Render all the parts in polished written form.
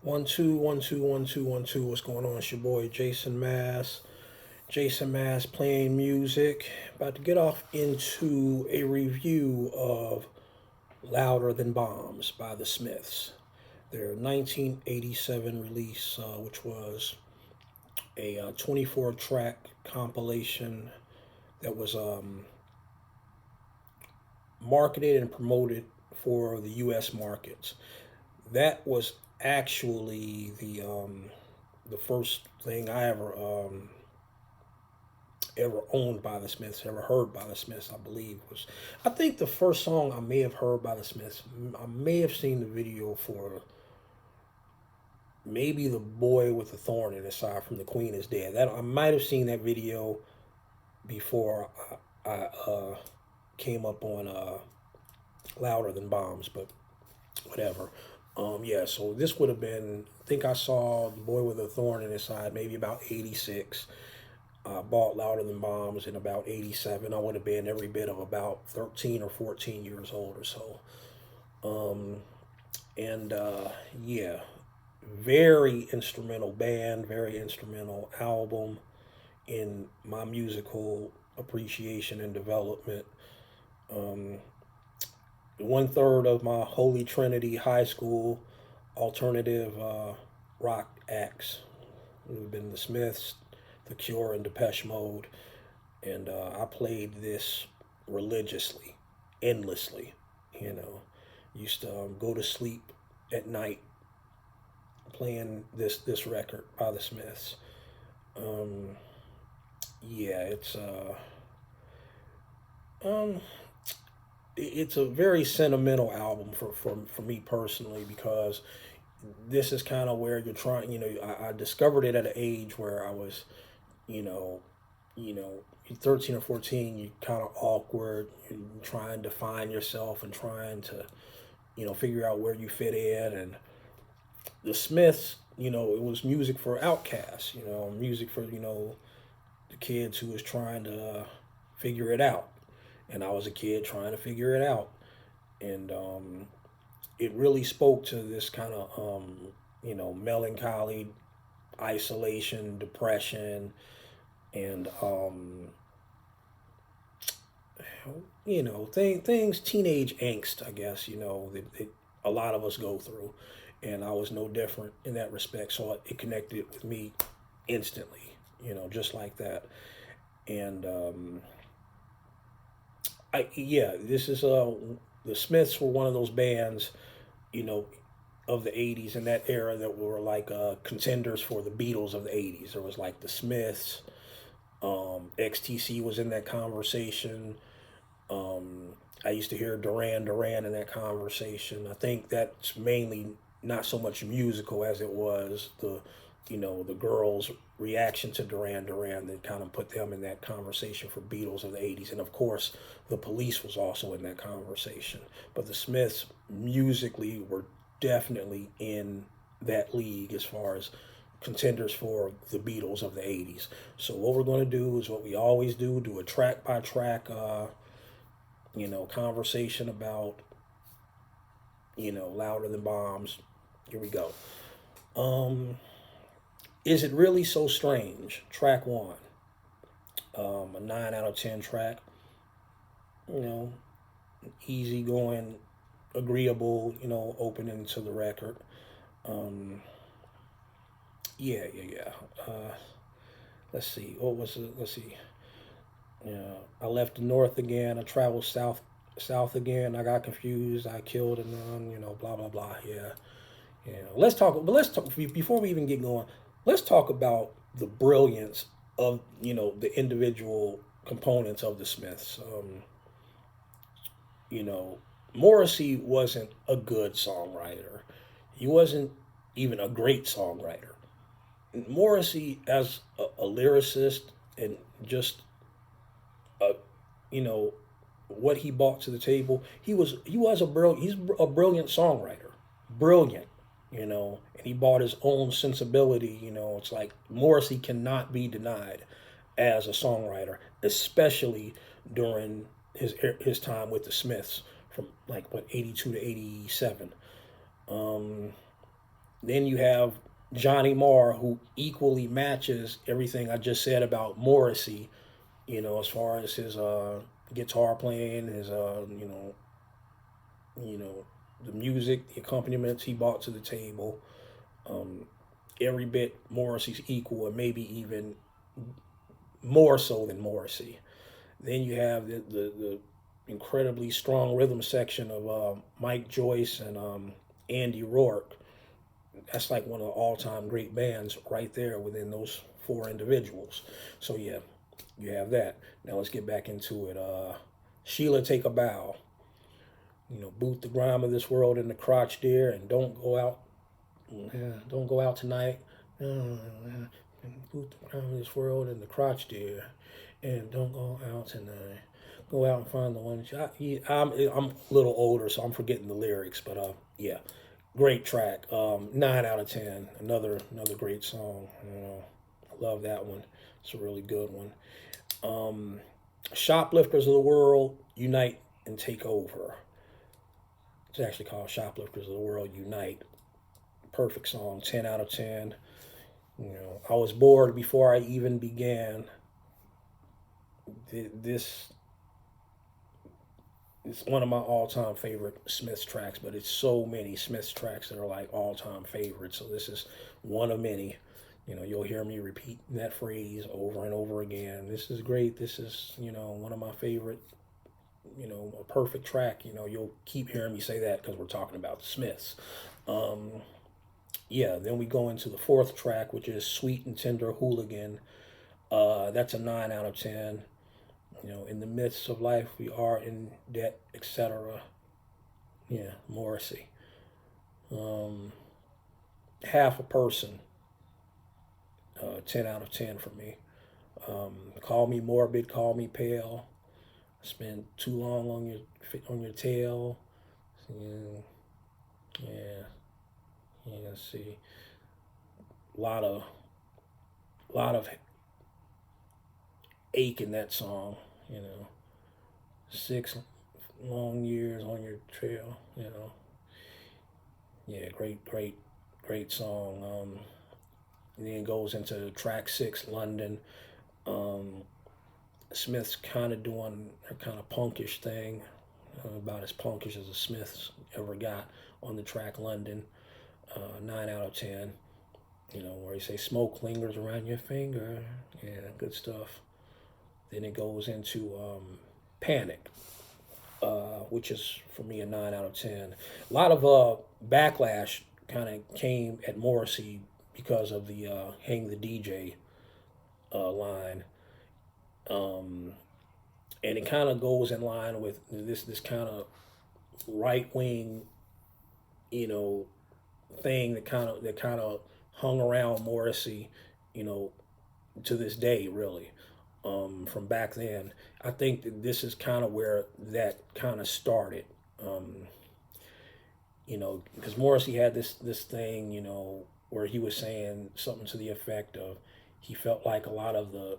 One two one two one two one two. What's going on? It's your boy Jason Mass. Jason Mass playing music. About to get off into a review of "Louder Than Bombs" by the Smiths. Their 1987 release, which was a 24-track compilation that was marketed and promoted for the U.S. markets. That was actually the first thing I ever owned by the Smiths, ever heard by the Smiths. I believe was, I think the first song I may have heard by the Smiths. I may have seen the video for maybe "The Boy with the Thorn in His Side" from "The Queen Is Dead." That I might have seen that video before I came up on "Louder Than Bombs," but whatever. Yeah, so this would have been, I think I saw "The Boy with a Thorn in His Side" maybe about 86. Bought "Louder Than Bombs" in about 87. I would have been every bit of about 13 or 14 years old or so. Um, and yeah, very instrumental band, very instrumental album in my musical appreciation and development. Um, 1/3 of my Holy Trinity high school alternative rock acts would have been the Smiths, the Cure, and Depeche Mode. And I played this religiously, endlessly. You know, used to go to sleep at night playing this record by the Smiths. Um, yeah, um, it's a very sentimental album for me personally because this is kind of where you're trying. I discovered it at an age where I was, you know, you know, you're 13 or 14, you're kind of awkward, you're trying to find yourself and trying to, figure out where you fit in. And the Smiths, it was music for outcasts, music for, the kids who was trying to figure it out. And I was a kid trying to figure it out. And it really spoke to this kind of, melancholy, isolation, depression, and things, teenage angst, I guess, that a lot of us go through. And I was no different in that respect. So it connected with me instantly, just like that. And this is the Smiths were one of those bands, you know, of the 80s in that era that were like contenders for the Beatles of the 80s. There was like the Smiths, XTC was in that conversation. I used to hear Duran Duran in that conversation. I think that's mainly not so much musical as it was the girls' reaction to Duran Duran that kind of put them in that conversation for Beatles of the 80s. And of course, the Police was also in that conversation. But the Smiths musically were definitely in that league as far as contenders for the Beatles of the 80s. So what we're going to do is what we always do a track by track conversation about, Louder Than Bombs. Here we go. Um, is it really so strange? Track one, a 9 out of 10 track. You know, easy going, agreeable. Opening to the record. Um, yeah. Let's see. What was it? Let's see. Yeah, I left the north again. I traveled south again. I got confused. I killed a nun. Blah blah blah. Yeah. Let's talk. But let's talk before we even get going. Let's talk about the brilliance of the individual components of the Smiths. You know, Morrissey wasn't a good songwriter. He wasn't even a great songwriter. Morrissey, as a lyricist and just a, you know, what he brought to the table, he was he's a brilliant songwriter, brilliant. And he brought his own sensibility. It's like Morrissey cannot be denied as a songwriter, especially during his time with the Smiths from like what 82 to 87. Um, Then you have Johnny Marr, who equally matches everything I just said about Morrissey, as far as his guitar playing, his the music, the accompaniments he brought to the table. Um, every bit Morrissey's equal, and maybe even more so than Morrissey. Then you have the incredibly strong rhythm section of Mike Joyce and Andy Rourke. That's like one of the all-time great bands right there within those four individuals. So yeah, you have that. Now let's get back into it. Sheila, take a bow. Boot the grime of this world in the crotch, dear, and don't go out. Don't go out tonight. Boot the grime of this world in the crotch, dear, and don't go out tonight. Go out and find the one. I'm a little older, so I'm forgetting the lyrics, but yeah, great track. 9 out of 10. Another great song. I love that one. It's a really good one. Shoplifters of the World, Unite and Take Over. It's actually called Shoplifters of the World Unite. Perfect song, 10 out of 10. I was bored before I even began. This is one of my all-time favorite Smiths tracks, but it's so many Smiths tracks that are like all-time favorites. So this is one of many. You'll hear me repeat that phrase over and over again. This is great. This is, one of my favorite, a perfect track. You'll keep hearing me say that because we're talking about the Smiths. Yeah, then we go into the fourth track, which is Sweet and Tender Hooligan. That's a 9 out of 10. In the midst of life, we are in debt, etc. Yeah, Morrissey. Half a Person. 10 out of 10 for me. Call me morbid, call me pale. Spend too long on your tail. Yeah. Let's see. A lot of ache in that song. 6 long years on your trail. Yeah, great song. And then it goes into track 6, London. Smith's kind of doing her kind of punkish thing, about as punkish as the Smiths ever got on the track London. 9 out of 10. Where you say smoke lingers around your finger. Yeah, good stuff. Then it goes into Panic, which is for me a 9 out of 10. A lot of backlash kind of came at Morrissey because of the Hang the DJ line. And it kind of goes in line with this kind of right wing, thing that kind of hung around Morrissey, to this day, really. From back then, I think that this is kind of where that kind of started. Because Morrissey had this thing, where he was saying something to the effect of he felt like a lot of the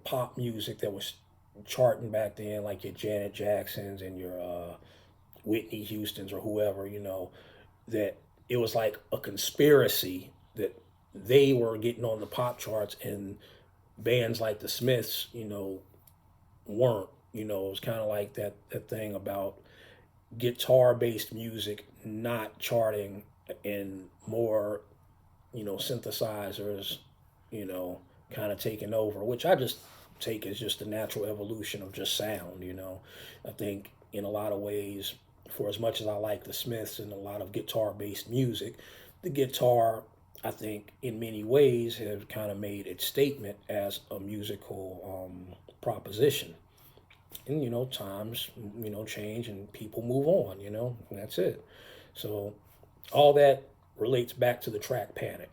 pop music that was charting back then, like your Janet Jacksons and your Whitney Houstons or whoever, that it was like a conspiracy that they were getting on the pop charts and bands like the Smiths, weren't. It was kind of like that thing about guitar-based music not charting and more, synthesizers, kind of taking over, which I just take as just the natural evolution of just sound. I think in a lot of ways, for as much as I like the Smiths and a lot of guitar-based music, the guitar, I think, in many ways, have kind of made its statement as a musical proposition. And times change and people move on. And that's it. So all that relates back to the track Panic.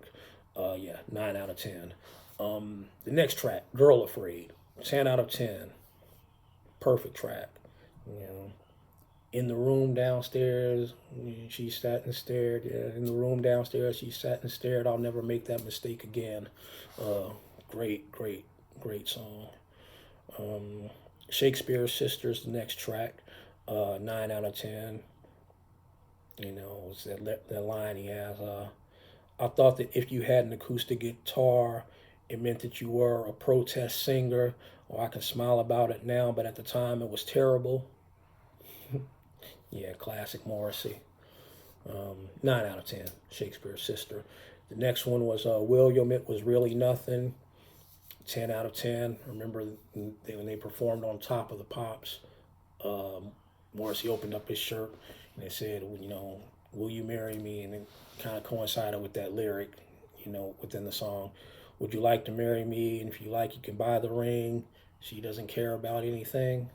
Yeah, 9 out of 10. The next track, Girl Afraid, 10 out of 10. Perfect track. In the room downstairs, she sat and stared. Yeah, in the room downstairs, she sat and stared. I'll never make that mistake again. Great song. Shakespeare's Sisters, the next track, 9 out of 10. You know, it's that line he has. I thought that if you had an acoustic guitar, it meant that you were a protest singer. Or I can smile about it now, but at the time it was terrible. Yeah, classic Morrissey. 9 out of 10. Shakespeare's Sister. The next one was William. It was really nothing. 10 out of 10. Remember when they performed on Top of the Pops, Morrissey opened up his shirt and they said, you know, will you marry me? And it kind of coincided with that lyric, you know, within the song. Would you like to marry me? And if you like, you can buy the ring. She doesn't care about anything.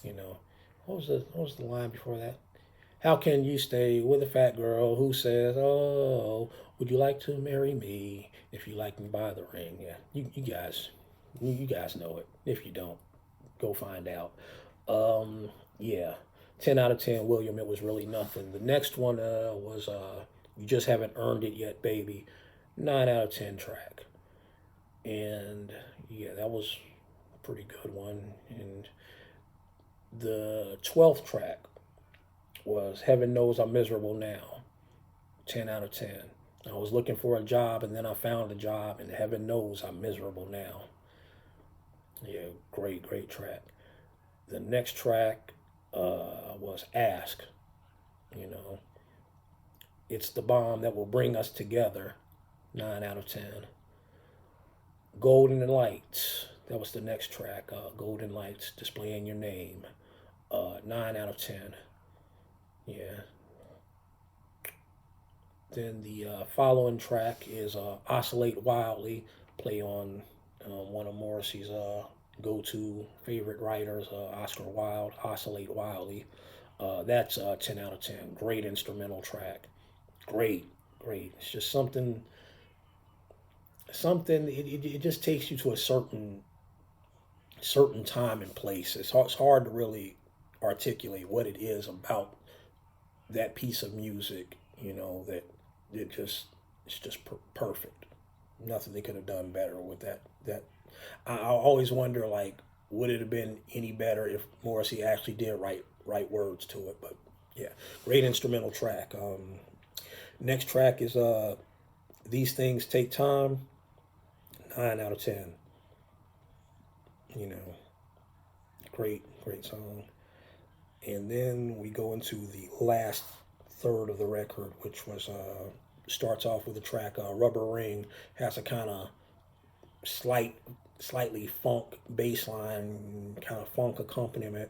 You know, what was the line before that? How can you stay with a fat girl who says, "Oh, would you like to marry me? If you like me, buy the ring." Yeah, you guys know it. If you don't, go find out. Yeah, 10 out of 10. William, it was really nothing. The next one was you just haven't earned it yet, baby. 9 out of 10 track, and yeah, that was a pretty good one. And the 12th track was Heaven Knows I'm Miserable Now. 10 out of 10. I was looking for a job and then I found a job, and heaven knows I'm miserable now. Yeah, great track. The next track was Ask. You know, it's the bomb that will bring us together. 9 out of 10. Golden Lights. That was the next track. Golden Lights, displaying your name. 9 out of 10. Yeah. Then the following track is Oscillate Wildly, play on one of Morrissey's go-to favorite writers, Oscar Wilde, Oscillate Wildly. That's 10 out of 10. Great instrumental track. Great. It's just something, it just takes you to a certain time and place. It's hard to really articulate what it is about that piece of music, you know, that it's just perfect. Nothing they could have done better with that. I always wonder, like, would it have been any better if Morrissey actually did write words to it? But yeah, great instrumental track. Next track is These Things Take Time. 9 out of 10. You know, great song. And then we go into the last third of the record, which was starts off with the track Rubber Ring. Has a kind of slightly funk bass line, kind of funky accompaniment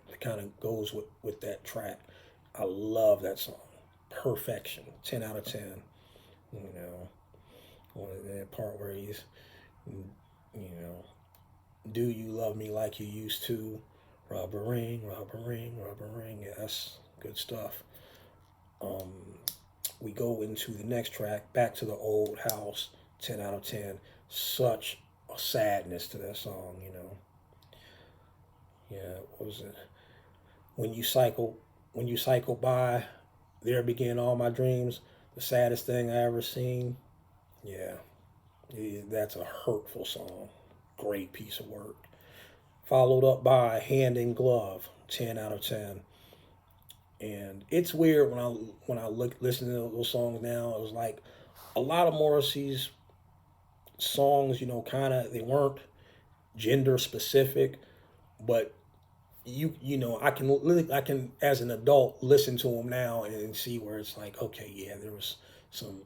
that kind of goes with that track. I love that song. Perfection. 10 out of 10. You know, that part where he's, you know, do you love me like you used to? Rubber ring, rubber ring, rubber ring. Yeah, that's good stuff. Um, we go into the next track, Back to the Old House. 10 out of 10. Such a sadness to that song, you know. Yeah, what was it? When you cycle, when you cycle by, there begin all my dreams. The saddest thing I ever seen. Yeah, that's a hurtful song. Great piece of work. Followed up by Hand in Glove. 10 out of 10. And it's weird when I listen to those songs now. It was like a lot of Morrissey's songs, you know, kind of they weren't gender specific, but you know I can as an adult listen to them now and see where it's like, okay, yeah, there was some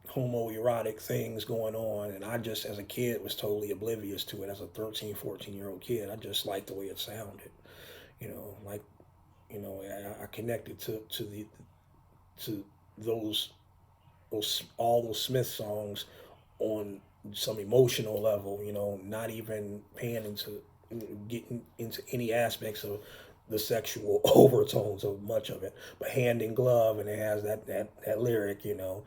homoerotic things going on, and I just as a kid was totally oblivious to it. As a 13, 14-year-old kid, I just liked the way it sounded, you know, like, you know, I connected to those all those Smith songs on some emotional level, you know, not even paying into getting into any aspects of the sexual overtones of much of it. But Hand in Glove, and it has that lyric, you know,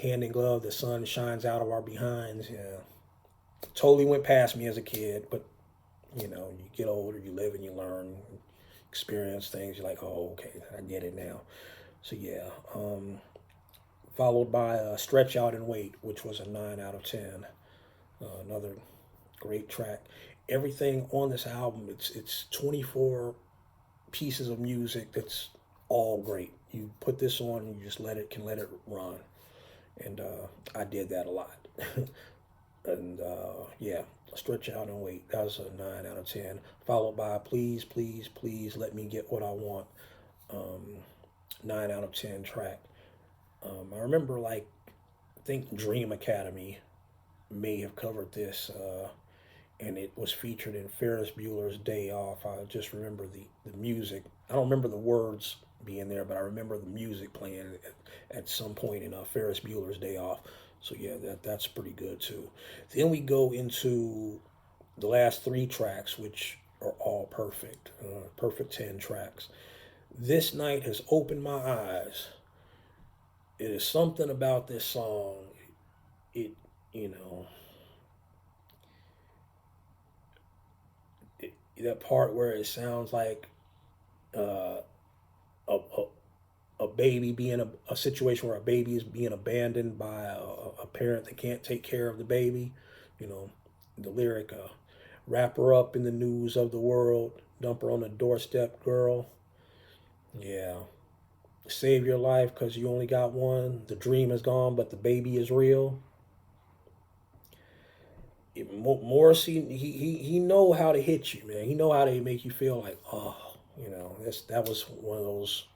Hand in Glove, the sun shines out of our behinds. Yeah, totally went past me as a kid, but you know, you get older, you live and you learn, experience things. You're like, oh, okay, I get it now. So yeah, followed by Stretch Out and Wait, which was a 9 out of 10. Another great track. Everything on this album, it's 24 pieces of music that's all great. You put this on and you just let it run. And I did that a lot. And yeah, Stretch Out and Wait. That was a 9 out of 10. Followed by Please, Please, Please Let Me Get What I Want. 9 out of 10 track. I remember, like, I think Dream Academy may have covered this, and it was featured in Ferris Bueller's Day Off. I just remember the music. I don't remember the words being there, but I remember the music playing at some point in Ferris Bueller's Day Off. So yeah, that's pretty good too. Then we go into the last 3 tracks, which are all perfect, perfect 10 tracks. This Night Has Opened My Eyes. It is something about this song. It, you know, that part where it sounds like uh, a, a baby being a situation where a baby is being abandoned by a parent that can't take care of the baby. You know, the lyric, wrap her up in the news of the world, dump her on the doorstep, girl. Yeah. Save your life because you only got one. The dream is gone, but the baby is real. Morrissey, he know how to hit you, man. He know how to make you feel like, oh, that was one of those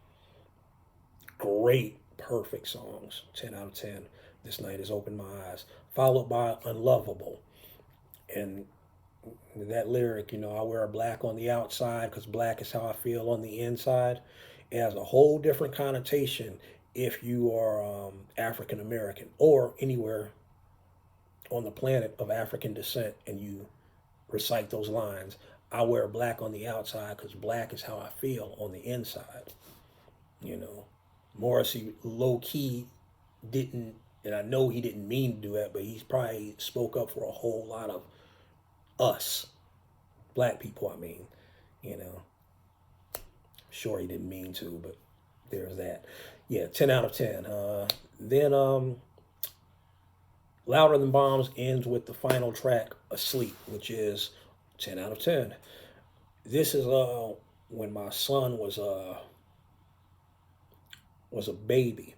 great, perfect songs. 10 out of 10. This Night Has Opened My Eyes. Followed by Unlovable. And that lyric, I wear black on the outside because black is how I feel on the inside. It has a whole different connotation if you are African American or anywhere on the planet of African descent and you recite those lines. I wear black on the outside because black is how I feel on the inside. Morrissey low key didn't, and I know he didn't mean to do that, but he probably spoke up for a whole lot of us, black people, I mean, Sure he didn't mean to, but there's that. Yeah, 10 out of 10. Then Louder Than Bombs ends with the final track, Asleep, which is 10 out of 10. This is when my son was a baby.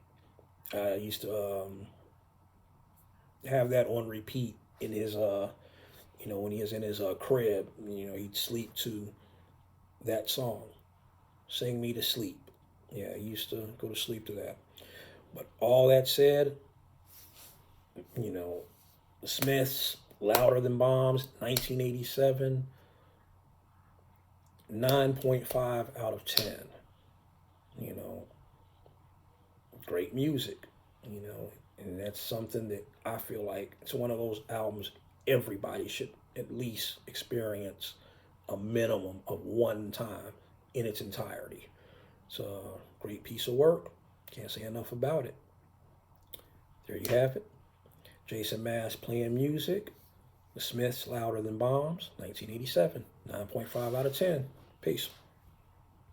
I used to have that on repeat in his when he was in his crib. He'd sleep to that song, Sing Me to Sleep. Yeah, he used to go to sleep to that. But all that said, the Smiths, Louder Than Bombs, 1987, 9.5 out of 10. Great music, and that's something that I feel like it's one of those albums everybody should at least experience a minimum of one time in its entirety. It's a great piece of work. Can't say enough about it. There you have it. Jason Mass playing music. The Smiths, Louder Than Bombs, 1987, 9.5 out of 10. Peace.